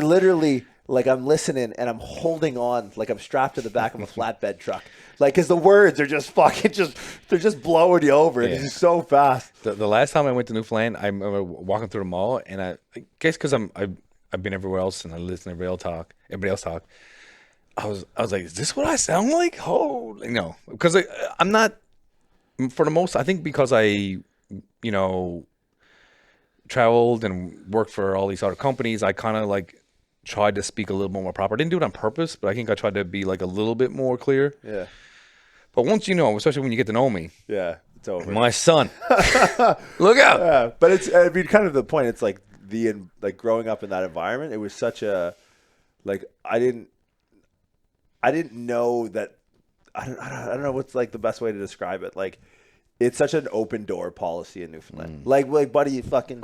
literally like, I'm listening and I'm holding on, like I'm strapped to the back of a flatbed truck, like, because the words are just they're just blowing you over. Yeah. It's just so fast.
The last time I went to Newfoundland, I remember walking through the mall, and I guess because I've been everywhere else and I listen to everybody else talk. I was like, is this what I sound like? Oh, because I'm not, for the most, I think because I, traveled and worked for all these other companies, I kind of like tried to speak a little more proper. I didn't do it on purpose, but I think I tried to be like a little bit more clear.
Yeah.
But once you know, especially when you get to know me,
Yeah. It's over.
my son, look out.
Yeah, but it's, I mean, kind of the point. It's like like growing up in that environment. It was such a, like, I didn't know that. I don't know what's like the best way to describe it. Like, it's such an open door policy in Newfoundland. Like buddy, fucking,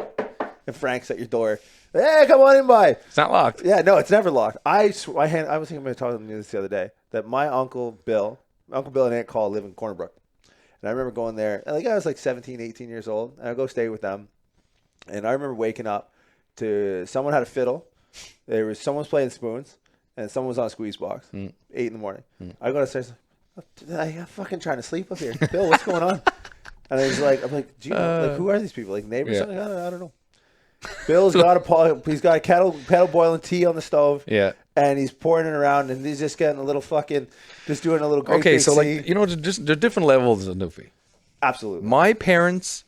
if Frank's at your door, hey, come on in by.
It's not locked.
Yeah, no, it's never locked. I was thinking about talking to you this the other day that my Uncle Bill and Aunt Call live in Cornerbrook. And I remember going there, and like I was like 17, 18 years old, and I'd go stay with them. And I remember waking up to someone had a fiddle. Someone was playing spoons, and someone was on a squeeze box. 8 in the morning. I go downstairs, I'm fucking trying to sleep up here. Bill, what's going on? And I'm like, do you know, like, who are these people? Like neighbors?
Yeah.
Something? I don't know. Bill's got a kettle boiling tea on the stove.
Yeah.
And he's pouring it around, and he's just getting a little just doing a little great
Okay,
big
so
sea.
like, you know, there are different levels of Newfie.
Absolutely.
My parents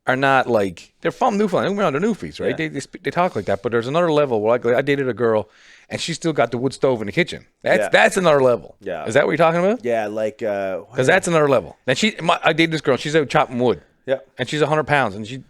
are not like, they're from Newfoundland. They're Newfies, right?
Yeah.
They talk like that, but there's another level where like I dated a girl and she still got the wood stove in the kitchen. That's another level.
Yeah.
Is that what you're talking about?
Yeah, like
Because that's another level. And I dated this girl. She's out chopping wood.
Yeah.
And she's 100 pounds. And we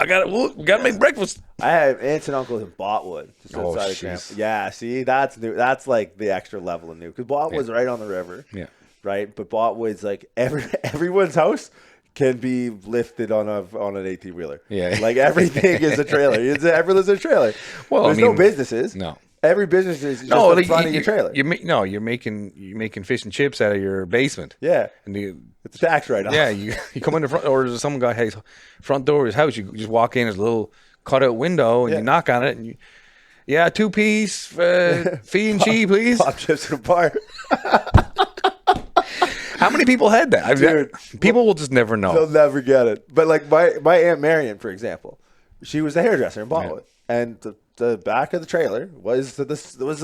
got to make breakfast.
I have aunts and uncles in Botwood, just
Oh,
outside of
jeez.
Grand. Yeah, see, that's new. That's like the extra level of new because Botwood's right on the river.
Yeah.
Right, but Botwood's like everyone's house can be lifted on an 18-wheeler.
Yeah.
Like everything is a trailer. Everyone lives in a trailer.
Well,
there's
I mean,
no businesses.
No.
Every business is just in front of your trailer.
You're making fish and chips out of your basement.
Yeah.
And
It's a tax write-off.
yeah, you come in the front, or there's some guy has front door of his house. You just walk in, there's a little cutout window, and you knock on it, and 2-piece fee and cheese, please.
Pop chips in a bar.
How many people had that?
Dude,
People will just never know.
They'll never get it. But like my Aunt Marion, for example, she was a hairdresser in Botwood, and the back of the trailer was the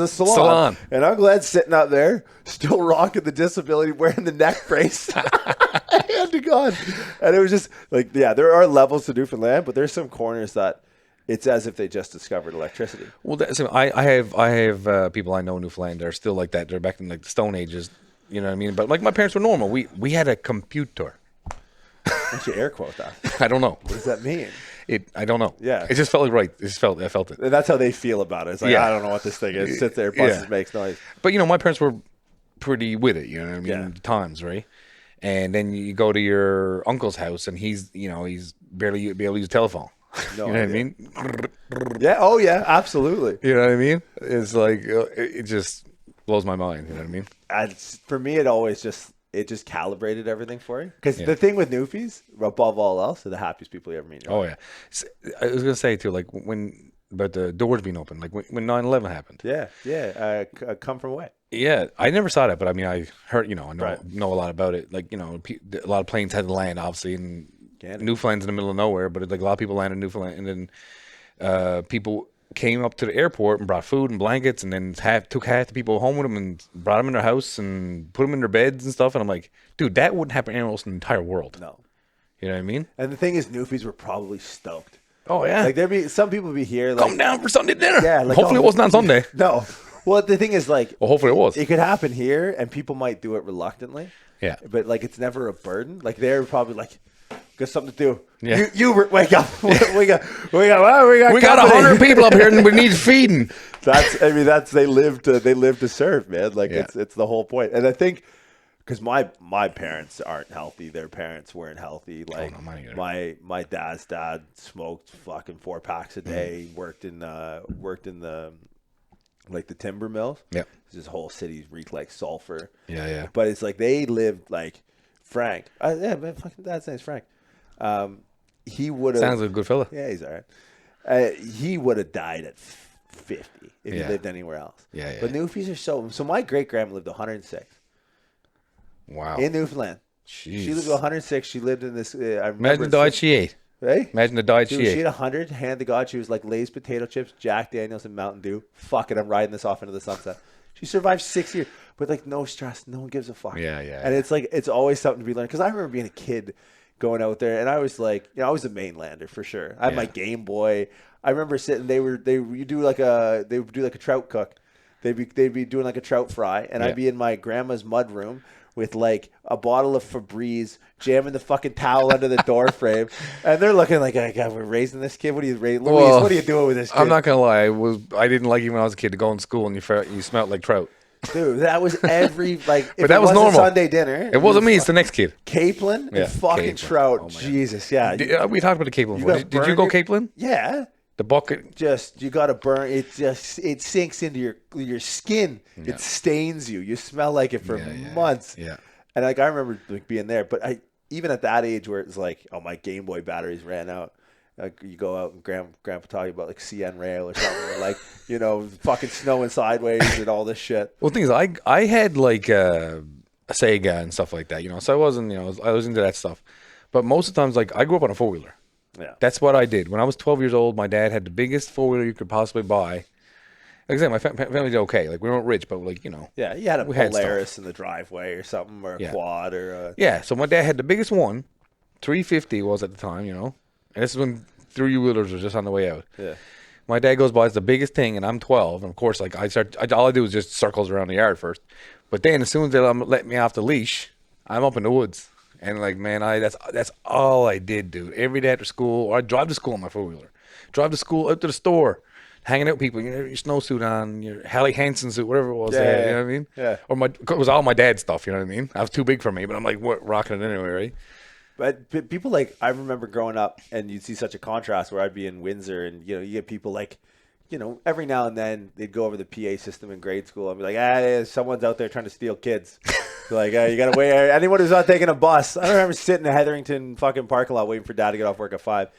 salon. And Uncle Ed's sitting out there, still rocking the disability, wearing the neck brace. Hand to God. And it was just like, yeah, there are levels to Newfoundland, but there's some corners that it's as if they just discovered electricity.
Well, I have people I know in Newfoundland that are still like that. They're back in like the Stone Ages. You know what I mean? But like my parents were normal. We had a computer.
What's your air quote that?
I don't know.
What does that mean?
I don't know.
Yeah.
It just felt like right. I felt it.
And that's how they feel about it. It's like,
Yeah.
I don't know what this thing is. Sit there, busts, makes noise.
But you know, my parents were pretty with it. You know what I mean?
Yeah.
Times, right? And then you go to your uncle's house, and he's barely be able to use a telephone.
No
you know
idea.
what I mean?
Yeah. Oh, yeah. Absolutely.
You know what I mean? It's like it just blows my mind. You know what I mean?
And for me, it just calibrated everything for you. Because the thing with Newfies, above all else, are the happiest people you ever meet.
Oh yeah. I was gonna say too, like about the doors being open, like when 9/11 happened.
Yeah. Yeah. Come from away.
Yeah, I never saw that, but I mean, I heard, I know
Right.
know a lot about it. Like, a lot of planes had to land, obviously, and
Canada.
Newfoundland's in the middle of nowhere, but like a lot of people landed in Newfoundland, and then people came up to the airport and brought food and blankets, and then took half the people home with them and brought them in their house and put them in their beds and stuff. And I'm like, dude, that wouldn't happen anywhere else in the entire world.
No.
You know what I mean?
And the thing is, Newfies were probably stoked.
Oh yeah.
Like, there'd be some people be here. Like,
Come down for Sunday dinner.
Yeah. Like,
hopefully it wasn't on Sunday.
No. Well, the thing is, like,
Well, hopefully it was.
it could happen here, and people might do it reluctantly.
Yeah.
But like, it's never a burden. Like, they're probably like, got something to do.
Yeah.
You wake up. we got
We got
company.
100 people up here and we need feeding.
They live to serve, man. Like,
Yeah.
it's the whole point. And I think because my parents aren't healthy, their parents weren't healthy. Like,
no, mine either.
my dad's dad smoked fucking 4 packs a day. Worked in the like the timber mills.
Yeah.
This whole city reeked like sulfur.
Yeah.
But it's like they lived like Frank. Yeah, man, fucking dad's name's Frank. He would have.
Sounds like a good fella.
Yeah, he's all right. He would have died at 50 if he
Yeah.
lived anywhere else.
Yeah.
But Newfies are so my great grandma lived 106
Wow.
in Newfoundland.
Jeez.
She lived 106. She lived in this. I remember
Imagine the diet she ate.
Hey?
Imagine the diet
Dude,
she
she
ate.
had 100. Hand to God, she was like Lay's potato chips, Jack Daniels, and Mountain Dew. Fuck it, I'm riding this off into the sunset. She survived 6 years with like no stress. No one gives a fuck.
Yeah.
And it's like it's always something to be learned. Because I remember being a kid, going out there. And I was like, I was a mainlander for sure. I had my Game Boy. I remember sitting. They would do like a trout cook. They'd be doing like a trout fry, and I'd be in my grandma's mud room with like a bottle of Febreze, jamming the fucking towel under the door frame, and they're looking like, oh, God, we're raising this kid. What are you, Louise?
Well,
what are you doing with this kid?
I'm not gonna lie. I didn't like you when I was a kid to go in school and you smelled like trout.
Dude, that was every like.
But that was normal.
Sunday dinner.
It wasn't me. It's the next kid.
Capelin and fucking
Capelin.
trout.
Oh,
Jesus, yeah.
We talked about the Capelin before. Did you go Capelin?
Yeah.
The bucket.
Just you got to burn it. It sinks into your skin.
Yeah.
It stains you. You smell like it for months.
Yeah.
And like I remember like being there, but even at that age where it's like, oh, my Game Boy batteries ran out. Like you go out and grandpa talking about like CN Rail or something, or like fucking snowing sideways and all this shit.
Well, the thing is, I had like a Sega and stuff like that, so I wasn't, I was into that stuff. But most of the times, like I grew up on a 4-wheeler.
Yeah,
that's what I did. When I was 12 years old, my dad had the biggest 4-wheeler you could possibly buy. Like I said, my family did okay. Like we weren't rich, but like
yeah, you had a Polaris in the driveway or something, or a quad, or
yeah. So my dad had the biggest one, 350 was at the time, and this is when 3-wheelers were just on the way out.
Yeah.
My dad goes buys the biggest thing, and I'm 12, and of course, like all I do is just circles around the yard first. But then as soon as they let me off the leash, I'm up in the woods. And like, man, that's all I did, dude. Every day after school, or I'd drive to school on my 4-wheeler. Drive to school, out to the store, hanging out with people, your snowsuit on, your Hallie Hansen suit, whatever it was. You know what I mean?
Yeah.
Or it was all my dad's stuff, you know what I mean? I was too big for me, but I'm like, rocking it anyway, right?
But people like, I remember growing up and you'd see such a contrast where I'd be in Windsor and, you get people like, every now and then they'd go over the PA system in grade school and be like, someone's out there trying to steal kids. Like, you got to wait. Anyone who's not taking a bus. I remember sitting in the Heatherington fucking parking lot waiting for Dad to get off work at 5.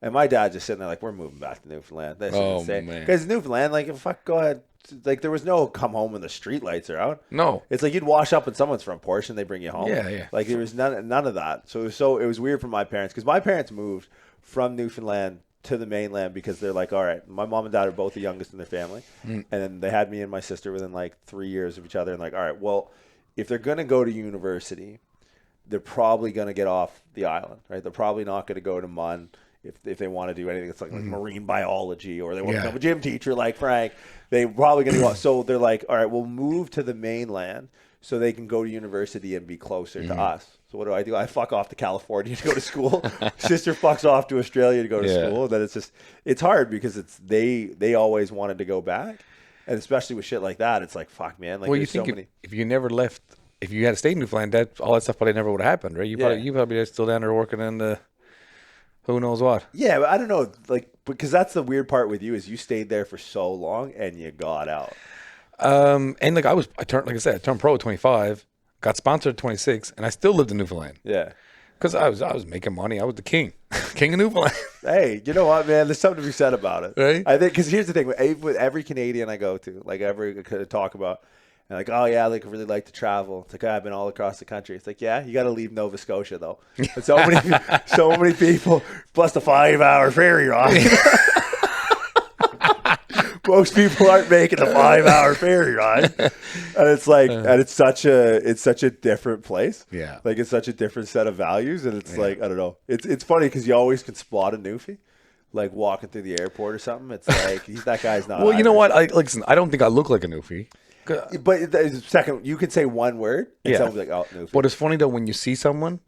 And my dad just sitting there like, we're moving back to Newfoundland. That's insane. Because Newfoundland, like, fuck, go ahead. Like, there was no come home when the street lights are out.
No.
It's like you'd wash up in someone's front porch and they bring you home.
Yeah.
Like, there was none of that. So it was weird for my parents. Because my parents moved from Newfoundland to the mainland because they're like, all right, my mom and dad are both the youngest in their family. And then they had me and my sister within like 3 years of each other. And like, all right, well, if they're going to go to university, they're probably going to get off the island, right? They're probably not going to go to MUN if they want to do anything that's like marine biology, or they want to become a gym teacher like Frank. They're probably going to go. So they're like, all right, we'll move to the mainland so they can go to university and be closer to us. So what do? I fuck off to California to go to school. Sister fucks off to Australia to go to school. Then it's hard because they always wanted to go back. And especially with shit like that, it's like, fuck, man. Like,
well, you think if you never left, if you had stayed in Newfoundland, all that stuff probably never would have happened, right? You probably still down there working in the who knows what.
Yeah, but I don't know, like, because that's the weird part with you is you stayed there for so long and you got out.
And like I turned pro at 25, got sponsored at 26, and I still lived in Newfoundland.
Yeah.
Because I was making money. I was the king of Newfoundland.
Hey, you know what, man? There's something to be said about it.
Right?
I think, because here's the thing. With every Canadian I go to, like every talk about, and like, oh, yeah, like I really like to travel. It's like, I've been all across the country. It's like, yeah, you got to leave Nova Scotia, though. And so many people, plus the 5-hour ferry ride. Most people aren't making the 5-hour ferry ride, and it's like, and it's such a different place.
Yeah,
like it's such a different set of values, and it's like, I don't know. It's funny because you always can spot a Newfie, like walking through the airport or something. It's like that guy's not.
Well,
Irish.
You know what? Listen, I don't think I look like a Newfie.
But second, you can say one word, and someone will be like, "Oh, Newfie."
But it's funny though when you see someone.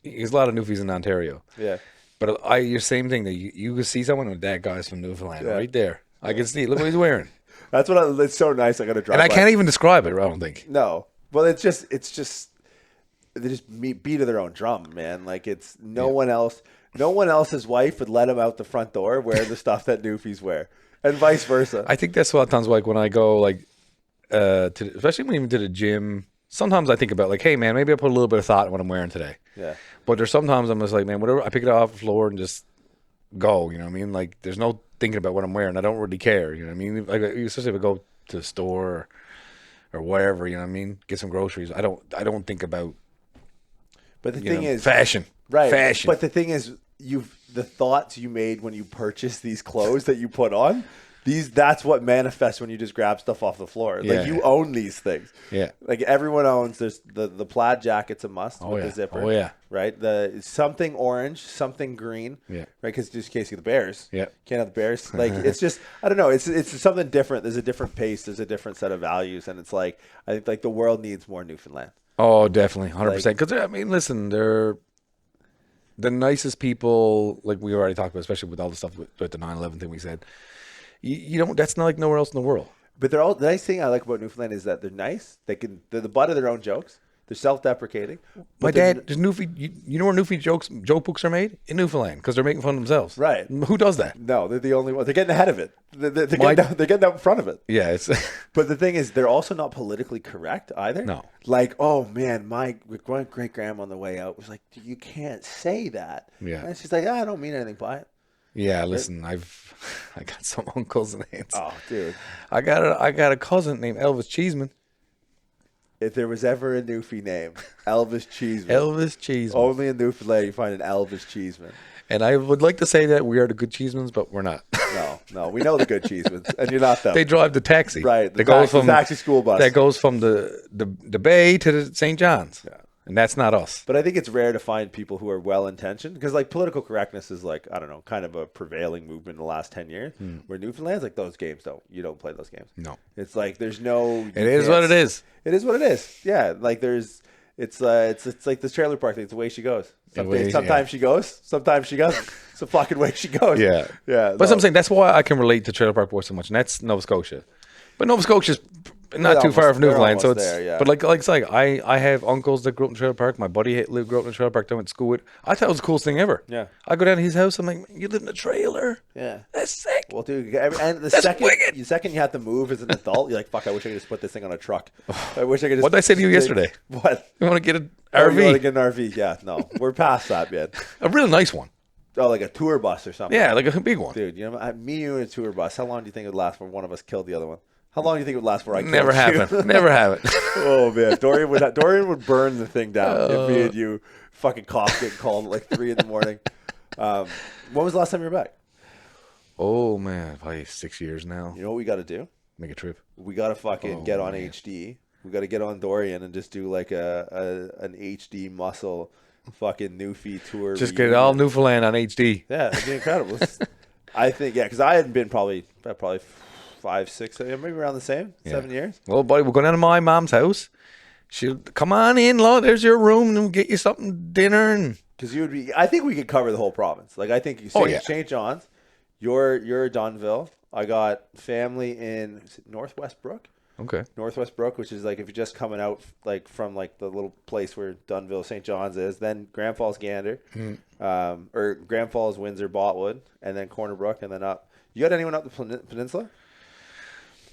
There's a lot of Newfies in Ontario.
Yeah.
But your same thing that you can see someone with that guy's from Newfoundland right there. I can see. Look what he's wearing.
That's what. It's so nice. I got to drive.
And I can't even describe it. I don't think.
No. Well, it's just they just beat to their own drum, man. Like it's no one else. No one else's wife would let them out the front door wearing the stuff that Newfies wear, and vice versa.
I think that's what it sounds like when I go like, especially when even to the gym. Sometimes I think about like, hey man, maybe I put a little bit of thought in what I'm wearing today.
Yeah.
But there's sometimes I'm just like, man, whatever. I pick it off the floor and just go. You know what I mean? Like there's no thinking about what I'm wearing. I don't really care. You know what I mean? Like especially if I go to the store or wherever. You know what I mean? Get some groceries. I don't think about.
But the thing is,
fashion.
Right.
Fashion.
But the thing is, the thoughts you made when you purchased these clothes that you put on, That's what manifests when you just grab stuff off the floor.
Yeah.
Like you own these things.
Yeah.
Like everyone owns. There's the plaid jacket's a must with the zipper.
Oh yeah.
Right. The something orange, something green.
Yeah.
Right. Because just in case you get the Bears.
Yeah.
Can't have the Bears. Like it's just I don't know. It's something different. There's a different pace. There's a different set of values, and it's like I think like the world needs more Newfoundland.
Oh, definitely, 100%. Because I mean, listen, they're the nicest people. Like we already talked about, especially with all the stuff with the 9/11 thing we said. You don't. That's not like nowhere else in the world.
But they're all the nice thing I like about Newfoundland is that they're nice. They're the butt of their own jokes. They're self-deprecating.
My dad, there's Newfie. You know where Newfie joke books are made? In Newfoundland, because they're making fun of themselves.
Right.
Who does that?
No, they're the only ones. They're getting ahead of it. They're getting out in front of it.
Yeah, it's
But the thing is, they're also not politically correct either.
No.
Like, oh man, my great grandma on the way out was like, you can't say that.
Yeah.
And she's like, I don't mean anything by it.
yeah. Listen, I got some uncles and aunts.
Oh, dude.
I got a cousin named Elvis Cheeseman.
If there was ever a Newfie name, Elvis Cheeseman.
Elvis Cheeseman.
Only in Newfoundland you find an Elvis Cheeseman.
And I would like to say that we are the good Cheesemans, but we're not.
No, we know the good Cheesemans, and you're not them.
They drive the taxi.
Right,
That goes from
taxi school bus.
That goes from the Bay to the St. John's.
Yeah.
And that's not us.
But I think it's rare to find people who are well-intentioned because, like, political correctness is, like, I don't know, kind of a prevailing movement in the last 10 years. Where Newfoundland's like, those games you don't play those games.
No.
It's like there's no.
It is what it is.
It is what it is. Yeah, like it's like this trailer park thing. It's the way she goes. Sometimes she goes. Sometimes she doesn't. It's the fucking way she goes.
Yeah.
Yeah.
But I'm saying that's why I can relate to Trailer Park Boys so much, and that's Nova Scotia. But Nova Scotia's not too far from Newfoundland, so it's
there, yeah.
but like it's like I have uncles that grew up in Trailer Park. My buddy grew up in a trailer park. I went to school with. I thought it was the coolest thing ever.
Yeah.
I go down to his house. I'm like, you live in a trailer?
Yeah.
That's sick.
Well, dude, and the
That's
second
wicked.
you have to move as an adult, you're like, fuck, I wish I could just put this thing on a truck. I wish I could just.
What did I say to you yesterday?
What?
You want to get an
Oh, you want to
RV?
get an RV? Yeah, no, we're past that, man.
A real nice one.
Oh, like a tour bus or something.
Yeah, like a big one.
Dude, you know, me, you, and a tour bus. How long do you think it would last before one of us killed the other one? How long do you think it would last before I killed
Never
you?
happen. Never have it.
Oh man, Dorian would burn the thing down if me and you fucking cops getting called at like 3 a.m. When was the last time you were back?
Oh man, probably 6 years now.
You know what we got to do?
Make a trip.
We got to fucking get on HD. We got to get on Dorian and just do like an HD muscle fucking Newfie tour.
Just get all Newfoundland on HD.
Yeah, it'd be incredible. I think because I hadn't been probably 5, 6, maybe around the same 7 years.
Well, buddy, we're going down to my mom's house. She'll come on in, Lord. There's your room, and we'll get you something dinner. And
Because you would be, I think we could cover the whole province. Like I think St. John's, you're Dunville. I got family in Northwest Brook.
okay,
Northwest Brook, which is like if you're just coming out like from like the little place where Dunville, St. John's is, then Grand Falls, Gander, or Grand Falls, Windsor, Botwood, and then Corner Brook, and then up. You got anyone up the peninsula?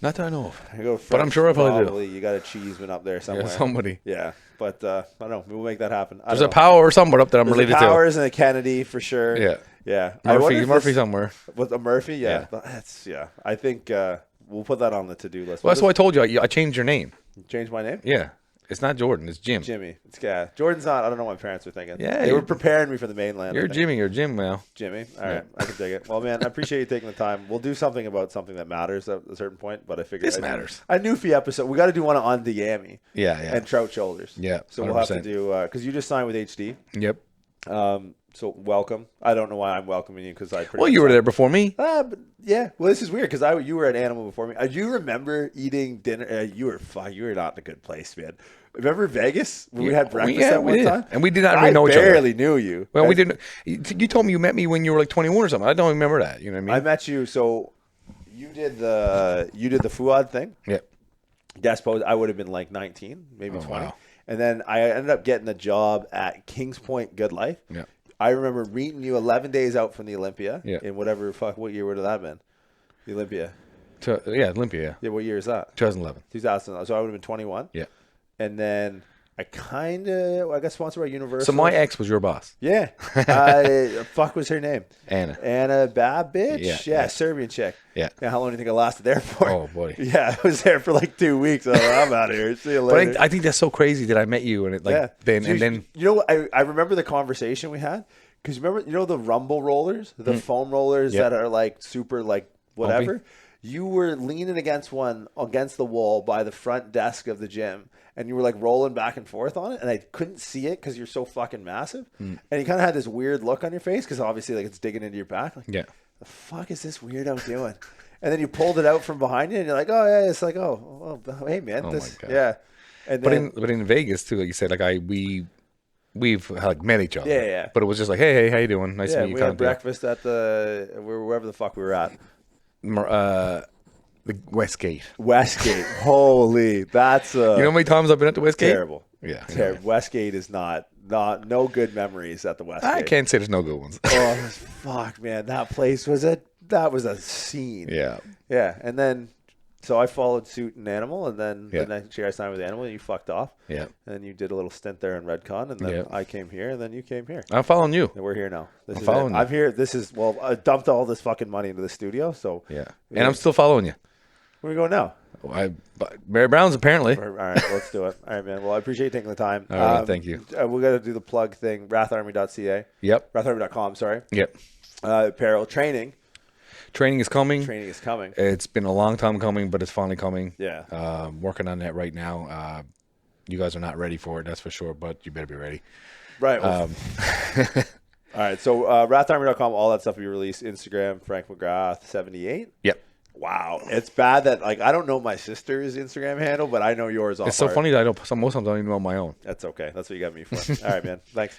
not that I know of.
I go
But I'm sure I probably do.
You got a Cheeseman up there somewhere.
Yeah, somebody.
Yeah, but I don't know. We'll make that happen.
There's a Power or somewhere up there I'm related
There's
to.
a Powers and a Kennedy for sure.
Yeah.
Yeah. I wonder if
Murphy
this-
somewhere.
With a Murphy, yeah.
Yeah.
But that's I think we'll put that on the to-do list.
Well, that's why I told you I changed your name.
Change my name.
Yeah, it's not Jordan. It's Jim.
Jimmy. It's Jordan's not. I don't know what my parents were thinking.
Yeah,
they were
you-
preparing me for the mainland. I
You're
think.
Jimmy. You're Jim now.
Jimmy. All right, I can take it. Well, man, I appreciate you taking the time. We'll do something about something that matters at a certain point. But I figured
This matters.
A Newfie episode. We got to do one on the Yammy.
Yeah.
And trout shoulders.
Yeah,
So we'll have to
100%.
do because you just signed with HD.
Yep.
So welcome. I don't know why I'm welcoming you because I. pretty
Well,
much
you were
signed.
there before me.
But yeah. Well, this is weird because you were at Animal before me. Do you remember eating dinner? You were not in a good place, man. Remember Vegas when we had breakfast at one
did.
time?
And we did not really know each
I
other.
barely knew you.
Well, we didn't. You told me you met me when you were like 21 or something. I don't remember that. You know what I
I
mean?
met you. So you did the Fuad thing.
Yeah.
I suppose I would have been like 19, maybe 20.
wow.
And then I ended up getting a job at Kings Point Good Life.
Yeah.
I remember meeting you 11 days out from the Olympia.
Yeah.
In what year would have that been? The Olympia.
Yeah, Olympia. Yeah.
Yeah, what year is that?
2011.
2000. So I would have been 21.
Yeah.
And then I got sponsored by Universal.
So my ex was your boss,
Yeah. Fuck was her name?
Anna.
Anna Babic?
Yeah,
Yeah,
yeah.
Serbian chick.
Yeah.
How long do you think I lasted there for?
Oh, boy.
Yeah, I was there for like 2 weeks. I'm out of here. See you later.
But I think that's so crazy that I met you and it then
You know what? I remember the conversation we had because remember the rumble rollers, the foam rollers
Yeah.
that are like super like whatever.
Bumpy.
You were leaning against the wall by the front desk of the gym, and you were like rolling back and forth on it, and I couldn't see it because you're so fucking massive. And you kind of had this weird look on your face because obviously like it's digging into your back. Like,
Yeah.
the fuck is this weirdo doing? And then you pulled it out from behind you, and you're like, oh yeah, it's like, oh well, hey man,
Oh
this,
my God.
yeah. And
But
then,
in Vegas too, like you said, like we've like met each other.
Yeah.
But it was just like, hey, how you doing? Nice to meet you.
we
kind
had
of deal.
breakfast at wherever the fuck we were at.
The Westgate.
Westgate. Holy, that's
You know how many times I've been at the Westgate?
terrible.
Yeah.
Terrible. Westgate is not no good memories at the Westgate.
I can't say there's no good ones.
Oh fuck, man, that place was a scene.
Yeah.
Yeah, and then so I followed suit and Animal, and then
Yeah.
the next year I signed with Animal, and you fucked off.
Yeah.
And then you did a little stint there in Redcon, and then
Yeah.
I came here, and then you came here.
I'm following you.
And we're here now.
I'm following you.
I'm here. I dumped all this fucking money into the studio, so
Yeah. And I'm still following you.
where we going now?
Mary Brown's apparently.
All right, let's do it. All right, man. Well, I appreciate you taking the time.
All right, thank you.
We got to do the plug thing. Wratharmy.ca.
Yep.
Wratharmy.com. Sorry.
Yep.
Apparel training.
Training is coming.
Training is coming.
It's been a long time coming, but it's finally coming.
Yeah.
Working on that right now. You guys are not ready for it, that's for sure, but you better be ready.
Right. Well, all right. So wratharmy.com, all that stuff will be released. Instagram, Frank McGrath 78.
Yep.
Wow. It's bad that like I don't know my sister's Instagram handle, but I know yours off.
It's so funny that most times I don't even know my own.
That's okay. That's what you got me for. All right, man. Thanks.